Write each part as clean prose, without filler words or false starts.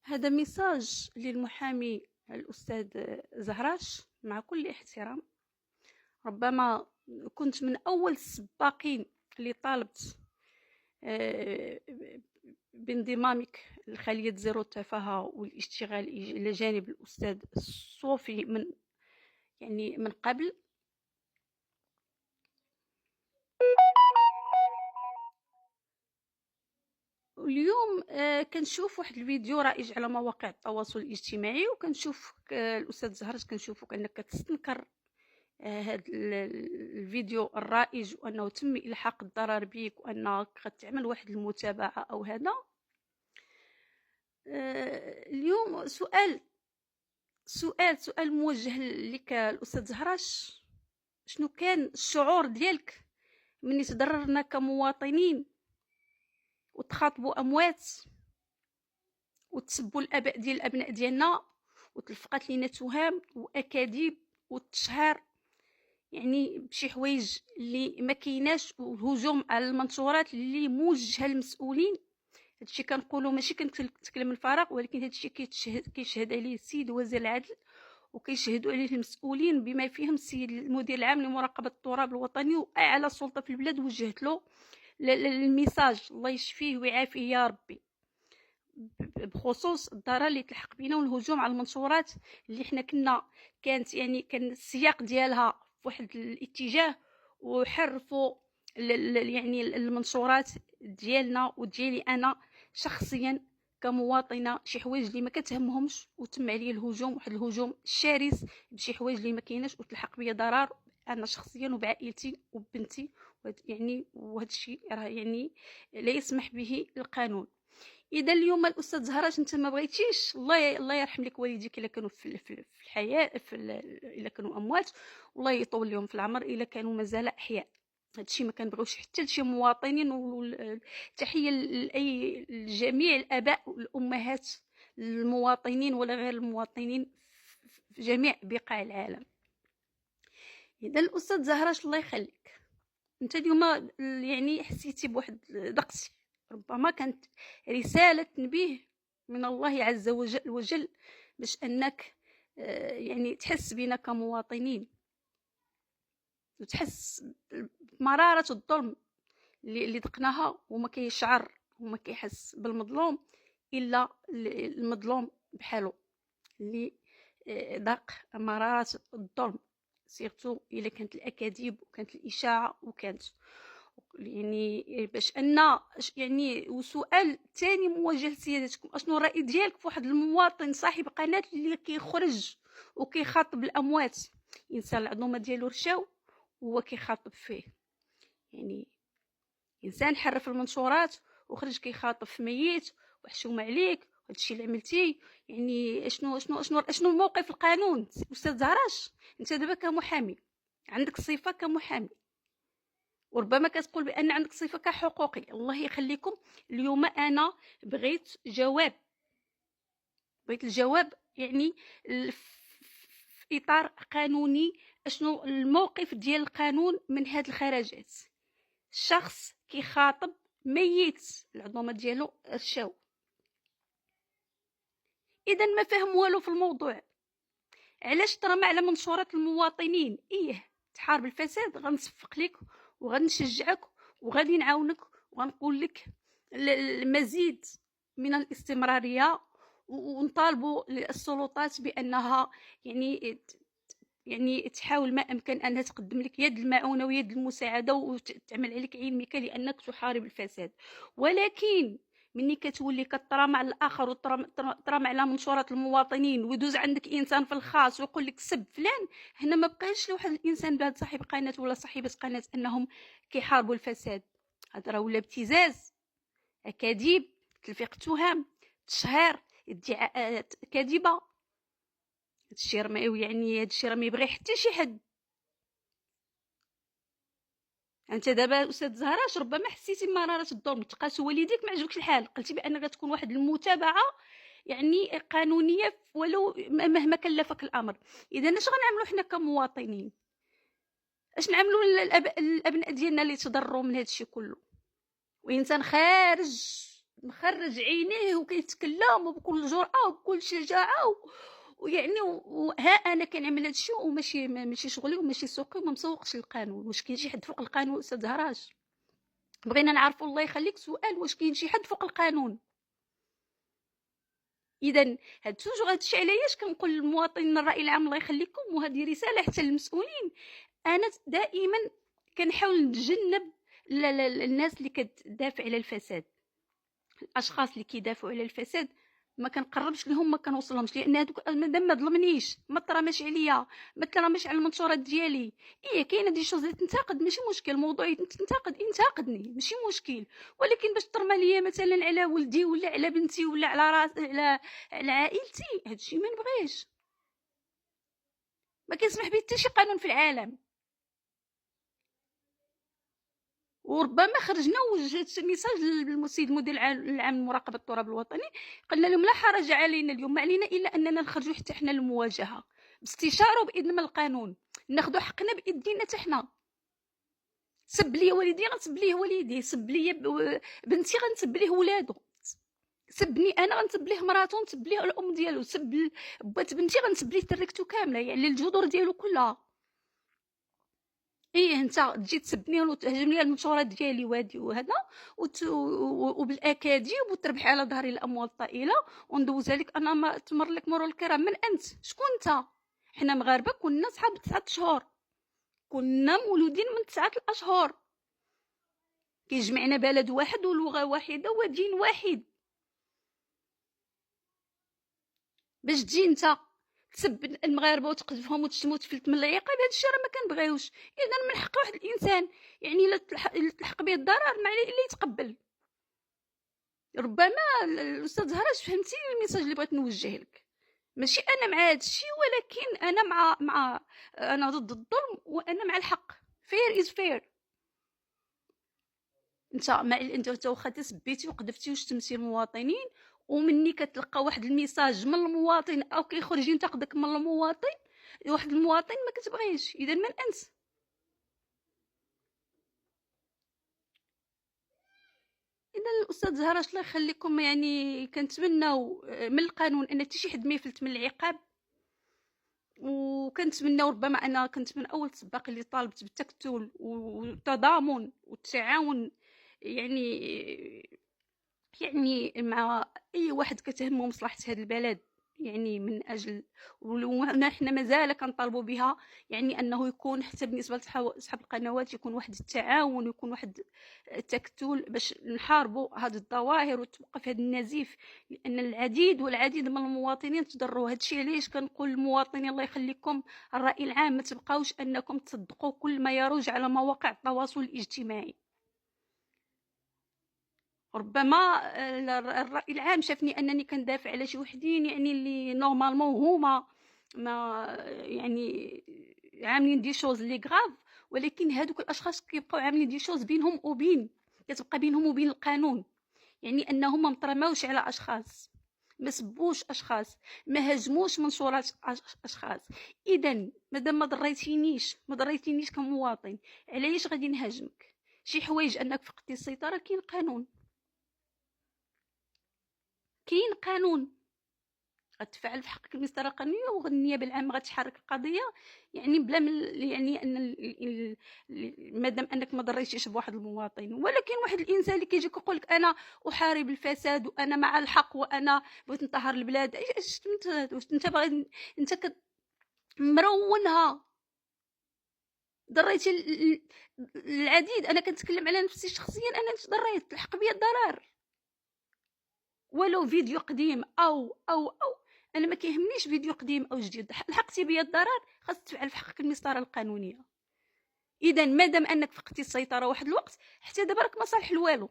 هذا ميساج للمحامي الأستاذ زهراش. مع كل احترام، ربما كنت من أول السباقين اللي طالبت بانضمامك لخلية زيرو التفاهة والاشتغال إلى جانب الأستاذ الصوفي من قبل. اليوم كنشوف واحد الفيديو رائج على مواقع التواصل الاجتماعي، وكنشوف الأستاذ زهراش كنشوفك أنك كتستنكر هذا الفيديو الرائج، وانه تم الحاق الضرر بك وانك قد تعمل واحد المتابعه او هذا. اليوم سؤال موجه لك الاستاذ زهراش. شنو كان الشعور ديالك ملي تضررنا كمواطنين وتخاطبوا اموات وتسبوا الاباء ديال الابناء ديالنا وتلفقات لينا تهم واكاذيب وتشهار بشي حوايج اللي ما كايناش، والهجوم على المنشورات اللي موجهه للمسؤولين. هادشي كنقولوا ماشي كنتكلم من الفراغ، ولكن هادشي كيشهد عليه السيد وزير العدل، وكيشهدوا عليه المسؤولين بما فيهم السيد المدير العام لمراقبه التراب الوطني، واعلى سلطه في البلاد وجهت له الميساج. الله يشفيه ويعافيه يا ربي، بخصوص الضرر اللي تلحق بينا والهجوم على المنشورات اللي حنا كان السياق ديالها في واحد الاتجاه، وحرفوا المنشورات ديالنا وديالي انا شخصيا كمواطنه شي حوايج اللي ما كتهمهمش، وتم عليا الهجوم، واحد الهجوم شرس بشي حوايج اللي ما كايناش، وتلحق بيا ضرر انا شخصيا وبعائلتي وبنتي. وهذا الشيء راه لا يسمح به القانون. اذا اليوم الاستاذ زهراش انت ما بغيتيش، الله يرحم لك والديك الا كانوا في الحياه، الا كانوا اموات، والله يطول لهم في العمر الا كانوا مازال احياء. هادشي ما كنبغيوش حتى لشي مواطنين. تحيه لاي جميع الاباء والامهات المواطنين ولا غير المواطنين في جميع بقاع العالم. اذا الاستاذ زهراش الله يخليك، انت اليوم حسيتي بواحد دقتي، ربما كانت رسالة تنبيه من الله عز وجل باش أنك تحس بنا كمواطنين، وتحس بمرارة الظلم اللي ذقناها، وما كيشعر وما كيحس بالمظلوم إلا المظلوم بحاله اللي ذاق مرارة الظلم، سيرتو إلا كانت الأكاذيب وكانت الإشاعة وكانت باش ان وسؤال ثاني موجه لسيادتكم. اشنو الراي ديالك في واحد المواطن صاحب قناه اللي كيخرج وكيخاطب الاموات، انسان العظومه ديالو رشاو وهو كيخاطب فيه، انسان حرف المنشورات وخرج كيخاطب في ميت وحشوم عليك وهادشي اللي عملتي. شنو موقف القانون استاذ زهراش؟ انت دابا كمحامي عندك صفه كمحامي، وربما كتقول بان عندك صفه كحقوقي. الله يخليكم، اليوم انا بغيت الجواب في اطار قانوني. اشنو الموقف ديال القانون من هاد الخرجات؟ شخص كيخاطب ميت العظومه ديالو رشاو، اذا ما فهم والو في الموضوع. علاش ترمى على منشورات المواطنين؟ تحارب الفساد، غنصفق لك وغنشجعك وغادي نعاونك وغنقول لك المزيد من الاستمراريه، ونطالبوا السلطات بانها تحاول ما امكن انها تقدم لك يد المعونه ويد المساعده وتعمل عليك عين ميكا لانك تحارب الفساد. ولكن مني كتولي كترام على الاخر وترام على منشورات المواطنين، ويدوز عندك انسان في الخاص ويقول لك سب فلان، هنا ما بقاش لواحد الانسان بهذا صاحب قناه ولا صاحبه قناه انهم كيحاربوا الفساد. هذا راه ولا ابتزاز، اكاذيب، تلفيق تهم، تشهير، ادعاءات كاذبه. هادشي راه ما يبغي حتى شي حد. انت دابا استاذ زهراش ربما حسيتي بمراره الظلم، تقاس والديك ما عجبكش الحال، قلتي بان غتكون واحد المتابعه قانونيه ولو مهما كلفك الامر. اذا اش غنعملوا حنا كمواطنين؟ اش نعملوا الابناء ديالنا اللي تضرروا من هذا الشيء كله؟ وانسان خارج مخرج عينيه وكيتكلم وبكل جرأة وبكل شجاعة ويعني ها انا كنعمل هذا الشيء وماشي ماشي شغلي وماشي سوقي وما مسوقش للقانون. واش كاين شي حد فوق القانون استاذ هراش؟ بغينا نعرفوا الله يخليك سؤال، واش كاين شي حد فوق القانون؟ اذا هاد توجور هادشي علاش كنقول للمواطنين الراي العام الله يخليكم، وهذه رساله حتى للمسؤولين. انا دائما كنحاول نتجنب الناس اللي كتدافع على الفساد، الاشخاص اللي كيدافعوا على الفساد ما كنقربش لهم، ما كنوصلهمش، لان هذوك مادام ما ظلمنيش ما ترماش عليا ما ترماش على المنشورات ديالي. كاينه دي شوز اللي تنتقد ماشي مشكل، موضوعي تنتقد انتقدني ماشي مشكل، ولكن باش ترمى ليا مثلا على ولدي ولا على بنتي ولا على راس على عائلتي، هادشي ما نبغيش، ما كنسمح به حتى شي قانون في العالم. وربما خرجنا ووجهت ميساج للسيد المدير العام لمراقبه التراب الوطني، قلنا لهم لا حرج علينا اليوم، ما علينا الا اننا نخرجوا حتى حنا للمواجهه باستشاره وباذن من القانون، ناخذوا حقنا بايدينا حتى حنا. سب لي والدي غنسب ليه والديه، سب لي بنتي غنسب ليه ولادو، سبني انا غنسب ليه مراته، نسب ليه الام ديالو، سب بات بنتي غنسب ليه تركته كامله، يعني الجذور ديالو كلها. انت تجي تسبني وتهجم لي المنشورات ديالي وهادي وهذا وبالاكاذيب وتربحي على ظهري الاموال الطائله وندوزها لك انا، ما تمر لك مرور الكرام. من انت؟ شكون انت؟ حنا مغاربه كنا صحاب 9 شهور، كنا مولودين من 9 الاشهر، كيجمعنا بلد واحد ولغه واحده ودين واحد. باش تجي انت تسب المغاربه وتقذفهم وتشتم وتفلت من العقاب، هذا الشيء راه ما كنبغيوش. اذا من حق واحد الانسان يعني الا تلحق به الضرر ما عليه الا يتقبل. ربما الاستاذ هراش فهمتي الميساج اللي بغيت نوجه لك، ماشي انا مع هذا الشيء، ولكن انا مع انا ضد الظلم وانا مع الحق. فير از فير. انت واخا تسبيتي وقذفتي وشتمتي المواطنين، ومني كتلقى واحد الميساج من المواطن او كيخرج ينتقدك من المواطن، واحد المواطن ما كتبغيش، اذا من انت؟ اذا الاستاذ زهراش الله يخليكم، يعني كنتمناو من القانون ان حتى شي حد ما يفلت من العقاب، وكنتمناو ربما انا كنت من اول سباق اللي طالبت بالتكتل والتضامن والتعاون، يعني مع اي واحد كتهمه مصلحه هذا البلد، يعني من اجل ونحن مازال كنطالبوا بها، يعني انه يكون حتى بالنسبه لاصحاب القنوات يكون واحد التعاون ويكون واحد التكتل باش نحاربوا هذه الظواهر وتوقف هذا النزيف، لان العديد والعديد من المواطنين تضروا. هذا الشيء علاش كنقول للمواطنين الله يخليكم الراي العام ما تبقاوش انكم تصدقوا كل ما يروج على مواقع التواصل الاجتماعي. ربما الرأي العام شافني انني كندافع على شي وحدين يعني اللي نورمالمون هما ما يعني عاملين دي شوز لي غاف، ولكن هادوك الاشخاص كيبقاو عاملين دي شوز بينهم وبين، كتبقى بينهم وبين القانون، يعني انهم ما مطرماوش على اشخاص، ما سبوش اشخاص، ما هاجموش منشورات اشخاص. اذا مادام ما ضريتينيش كمواطن، علاش غادي نهاجمك؟ شي حوايج انك فقدتي السيطره، كاين قانون، كاين قانون غتفعل في حقك المسطره القانونيه، والنيابه العامه غتحرك القضيه، يعني بلا يعني ان مادام انك ما ضريتيش بواحد المواطن. ولكن واحد الانسان اللي كيجي كيقول لك انا احارب الفساد وانا مع الحق وانا بغيت نطهر البلاد، اش انت باغي انت مرونها ضريتي العديد. انا كنتكلم على نفسي شخصيا، انا ضريت الحق بيا الضرر ولو فيديو قديم او انا ما كيهمنيش فيديو قديم او جديد، لحقتي بيا الضرر خاص تفعل في حقك المسطره القانونيه. اذا مادام انك فقدتي السيطره واحد الوقت، حتى دابا راك ما صالح لوالو،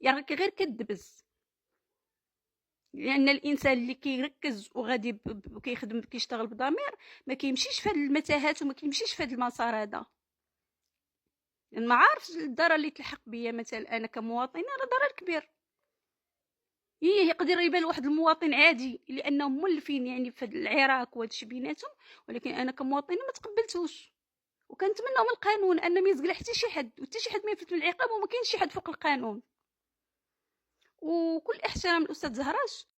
يعني راك غير كدبز، لان الانسان اللي كيركز وغادي كيخدم كيشتغل بضمير ما كيمشيش في هذه المتاهات وما كيمشيش في هذا المسار هذا. ما عارف الضرر اللي تلحق بيا مثلا انا كمواطنه راه ضرر كبير. يقدر يبان واحد المواطن عادي لانهم مولفين يعني في العراك وهذا الشيء بيناتهم، ولكن انا كمواطنه ما تقبلتوش، وكنتمنى من القانون ان ما يزقل حتى شي حد وحتى شي حد ما يفلت من العقاب، وما كاينش شي حد فوق القانون. وكل احترام الاستاذ زهراش،